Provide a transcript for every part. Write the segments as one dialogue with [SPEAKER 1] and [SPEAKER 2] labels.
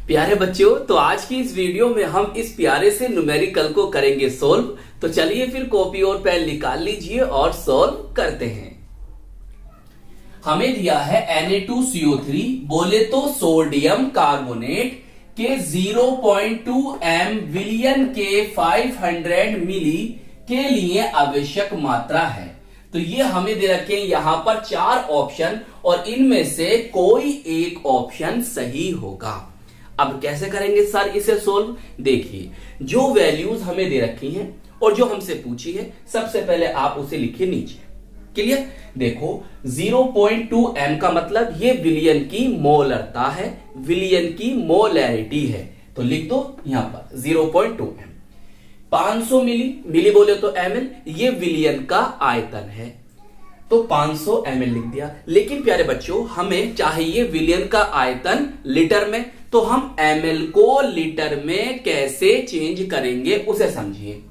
[SPEAKER 1] प्यारे बच्चों, तो आज की इस वीडियो में हम इस प्यारे से न्यूमेरिकल को करेंगे सोल्व। तो चलिए फिर कॉपी और पेन निकाल लीजिए और सोल्व करते हैं। हमें दिया है Na2CO3, बोले तो सोडियम कार्बोनेट के 0.2 एम विलियन के 500 मिली के लिए आवश्यक मात्रा है। तो ये हमें दे रखे हैं यहां पर 4 ऑप्शन और इनमें से कोई एक ऑप्शन सही होगा। अब कैसे करेंगे सर इसे सोल्व? देखिए, जो वैल्यूज हमें दे रखी हैं और जो हमसे पूछी है, सबसे पहले आप उसे लिखिए नीचे। क्लियर? देखो, 0.2 एम का मतलब ये विलियन की मोलरता है, विलियन की मोलैरिटी है। तो लिख दो यहां पर 0.2 एम। 500 मिली, मिली बोले तो ml, ये विलियन का आयतन है तो 500 ml लिख दिया। लेकिन प्यारे बच्चों, हमें चाहिए विलियन का आयतन लीटर में, तो हम ml को लीटर में कैसे चेंज करेंगे उसे समझिए।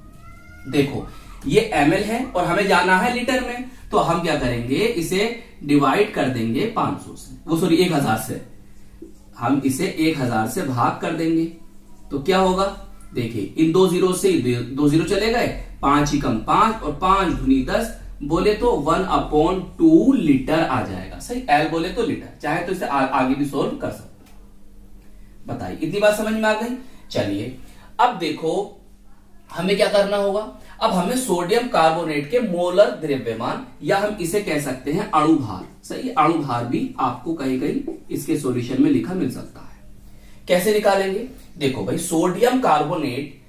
[SPEAKER 1] देखो, ये ml है और हमें जाना है लीटर में, तो हम क्या करेंगे, इसे डिवाइड कर देंगे 500 से, वो सॉरी 1000 से। हम इसे 1000 से भाग कर देंगे तो क्या होगा? देखिए, इन 2 जीरो से 2 जीरो चले गए, 5 ही कम 5 और 5 दूनी 10, बोले तो 1/2 लीटर आ जाएगा। सही, एल बोले तो लीटर, चाहे तो इसे आगे भी सोल्व कर सकते। बताइए, इतनी बात समझ में आ गई? चलिए अब देखो हमें क्या करना होगा। अब हमें सोडियम कार्बोनेट के मोलर द्रव्यमान, या हम इसे कह सकते हैं अणुभार। सही, अणुभार भी आपको कहीं कहीं इसके सॉल्यूशन में लिखा मिल सकता है। कैसे निकालेंगे? देखो भाई, सोडियम कार्बोनेट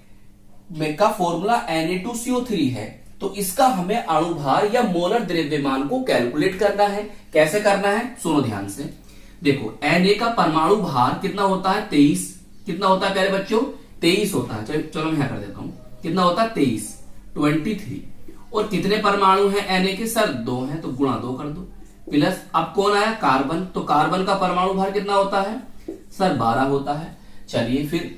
[SPEAKER 1] में का फॉर्मूला Na2CO3 है, तो इसका हमें अणुभार या मोलर द्रव्यमान को कैलकुलेट करना है। कैसे करना है, सुनो ध्यान से। देखो, Na का परमाणु भार कितना होता है? 23। कितना होता है प्यारे बच्चों? 23 होता है। चलो मैं यहां कर देता हूं, कितना होता है? 23। और कितने परमाणु हैं Na के? सर 2 हैं, तो गुणा 2 कर दो। प्लस अब कौन आया? कार्बन। तो कार्बन का परमाणु भार कितना होता है? सर 12 होता है। चलिए फिर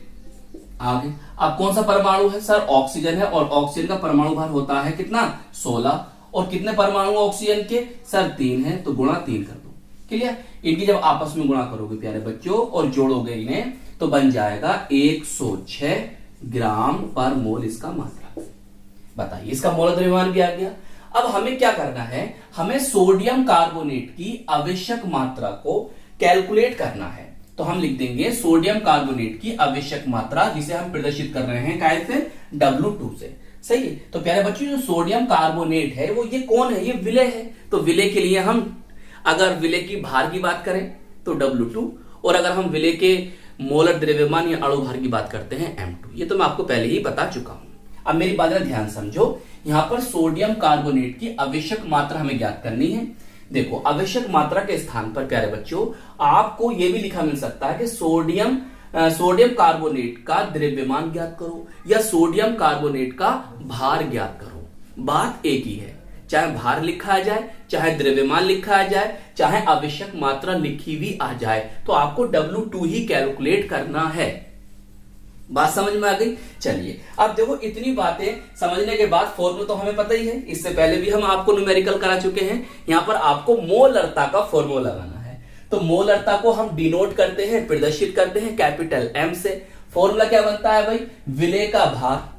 [SPEAKER 1] आगे, अब कौन सा परमाणु है? सर ऑक्सीजन है, और ऑक्सीजन का परमाणु भार होता है कितना? 16। और कितने परमाणु ऑक्सीजन के? सर 3 है, तो गुणा 3 कर दो। क्लियर? इनकी जब आपस में गुणा करोगे प्यारे बच्चों और जोड़ोगे इन्हें, तो बन जाएगा 106 ग्राम पर मोल इसका मात्रा। बताइए, इसका मोल द्रव्यमान भी आ गया। अब हमें क्या करना है, हमें सोडियम कार्बोनेट की आवश्यक मात्रा को कैलकुलेट करना है। तो हम लिख देंगे सोडियम कार्बोनेट की आवश्यक मात्रा, जिसे हम प्रदर्शित कर रहे हैं कैसे? W2 से। सही है? तो प्यारे बच्चों, जो सोडियम कार्बोनेट है वो ये कौन है? ये विलय है। तो विलय के लिए हम अगर विलय की भार की बात करें तो W2, और अगर हम विलय के मोलर द्रव्यमान या अणुभार की बात करते हैं M2। ये तो मैं आपको पहले ही बता चुका हूं। अब मेरी बात ध्यान समझो, यहां पर सोडियम कार्बोनेट की आवश्यक मात्रा हमें ज्ञात करनी है। देखो, आवश्यक मात्रा के स्थान पर प्यारे बच्चों आपको यह भी लिखा मिल सकता है कि सोडियम कार्बोनेट का द्रव्यमान ज्ञात करो या सोडियम कार्बोनेट का भार ज्ञात करो। बात एक ही है, चाहे भार लिखा जाए, चाहे द्रव्यमान लिखा जाए, चाहे आवश्यक मात्रा लिखी भी आ जाए, तो आपको W2 ही कैलकुलेट करना है। बात समझ में आ गई? चलिए अब देखो, इतनी बातें समझने के बाद फॉर्मूला तो हमें पता ही है, इससे पहले भी हम आपको न्यूमेरिकल करा चुके हैं। यहां पर आपको मोलरता का फॉर्मूला लगाना है। तो मोलरता को हम डिनोट करते हैं, प्रदर्शित करते हैं कैपिटल M से। फॉर्मूला क्या बनता है भाई? विलय का भार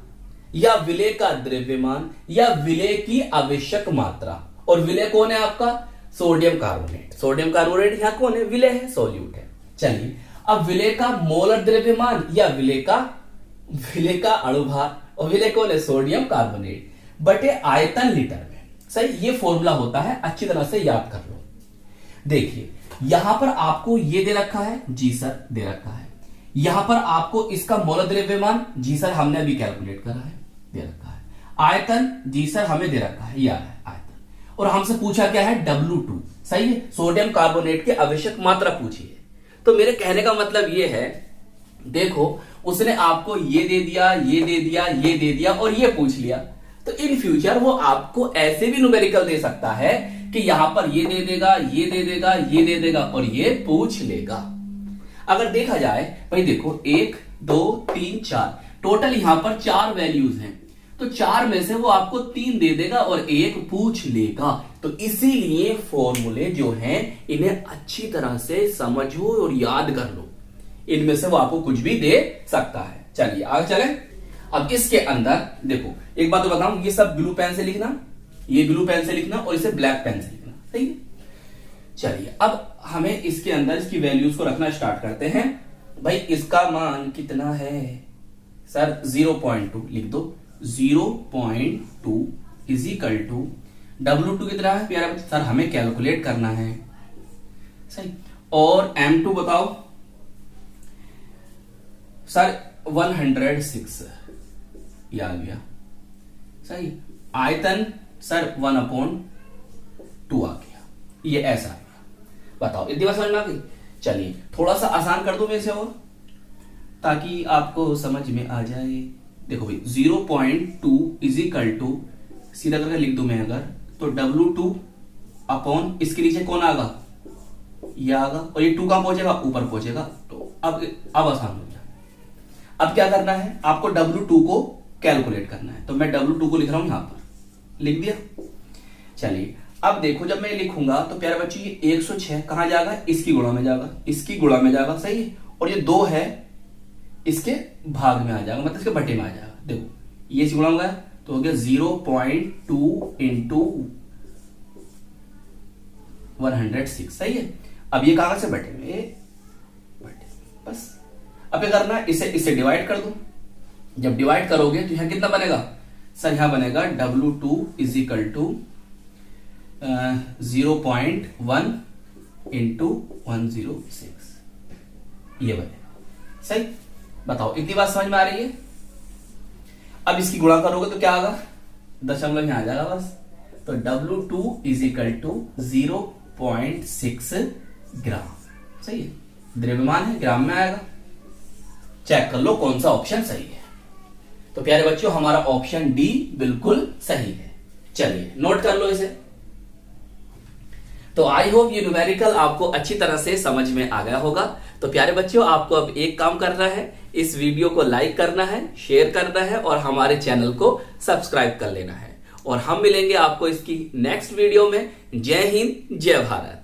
[SPEAKER 1] या विलय का द्रव्यमान या विलय की आवश्यक मात्रा। और विलय कौन है आपका? Sodium carbonate. सोडियम कार्बोनेट यहां कौन है? विलय है, सॉल्यूट है। चलिए, अब विलय का मोलर द्रव्यमान या विलय का अणुभार, और विलय कौन है? सोडियम कार्बोनेट बटे आयतन लीटर में। सही, ये फॉर्मूला होता है, अच्छी तरह से याद कर लो। देखिए, यहां पर आपको ये दे रखा है, जी सर दे रखा है। यहां पर आपको इसका मोलर द्रव्यमान, जी सर हमने अभी कैलकुलेट करा है, दे रखा है। आयतन, जी सर हमें दे रखा है, यह है आयतन। और हमसे पूछा क्या है? W2। सही है, सोडियम कार्बोनेट की आवश्यक मात्रा पूछी है। तो मेरे कहने का मतलब ये है, देखो उसने आपको ये दे दिया, ये दे दिया, ये दे दिया और ये पूछ लिया, तो इन फ्यूचर वो आपको ऐसे भी न्यूमेरिकल दे सकता है कि यहां पर ये दे देगा, ये दे देगा, ये दे देगा और ये पूछ लेगा। अगर देखा जाए भाई, देखो 1 2 3 4 टोटल यहां पर 4 वैल्यूज हैं, तो 4 में से वो आपको 3 दे देगा और 1 पूछ लेगा। तो इसीलिए फॉर्मूले जो हैं इन्हें अच्छी तरह से समझो और याद कर लो। इनमें से वो आपको कुछ भी दे सकता है। चलिए आगे चले। अब इसके अंदर देखो, एक बात तो बताऊं, ये सब ब्लू पेन से लिखना, ये ब्लू पेन से लिखना और इसे ब्लैक पेन से लिखना, सही है। चलिए अब हमें इसके अंदर इसकी वैल्यूज को रखना स्टार्ट करते हैं। भाई इसका मान कितना है सर, 0.2 लिख दो। 0.2 इज इक्वल टू W2 कितना है प्यारा बच्चा, सर हमें कैलकुलेट करना है, सही। और M2 बताओ सर 106, ये आ गया, सही। आयतन सर 1/2 आ गया, ये ऐसा है। बताओ इतनी बात समझ में आ गई। चलिए थोड़ा सा आसान कर दो मेरे से और, ताकि आपको समझ में आ जाए। देखो भाई 0.2 इज इक्वल टू, सीधा करके लिख दूं मैं अगर, तो W2 अपॉन इसके नीचे कौन आगा, ये आगा, और ये 2 कहां पहुंचेगा, ऊपर पहुंचेगा। तो अब आसान हो गया। अब क्या करना है, आपको W2 को कैलकुलेट करना है। तो मैं W2 को लिख रहा हूं, यहां पर लिख दिया। चलिए अब देखो, जब मैं लिखूंगा तो प्यारे बच्चे ये 106 कहां जाएगा, इसकी गुणा में जाएगा, इसकी गुणा में जाएगा, सही है। और ये 2 है, इसके भाग में आ जाएगा, मतलब इसके बटे में आ जाएगा। देखो ये इसी गुणा में गया तो हो गया 0.2 इंटू 106, सही है। अब ये कहां से बटे में, बस। अब क्या करना है, इसे डिवाइड कर दो। जब डिवाइड करोगे तो यहां कितना बनेगा सर, यहां बनेगा W2 is equal to 0.1 into 106, ये बनेगा, सही। बताओ इतनी बात समझ में आ रही है। अब इसकी गुणा करोगे तो क्या आएगा, दशमलव यहां आ जाएगा बस। तो W2 इज इक्वल टू 0.6 ग्राम, सही है। द्रव्यमान है, ग्राम में आएगा। चेक कर लो कौन सा ऑप्शन सही है। तो प्यारे बच्चों हमारा ऑप्शन डी बिल्कुल सही है। चलिए नोट कर लो इसे। तो आई होप ये न्यूमेरिकल आपको अच्छी तरह से समझ में आ गया होगा। तो प्यारे बच्चों आपको अब एक काम करना है, इस वीडियो को लाइक करना है, शेयर करना है और हमारे चैनल को सब्सक्राइब कर लेना है। और हम मिलेंगे आपको इसकी नेक्स्ट वीडियो में। जय हिंद, जय भारत।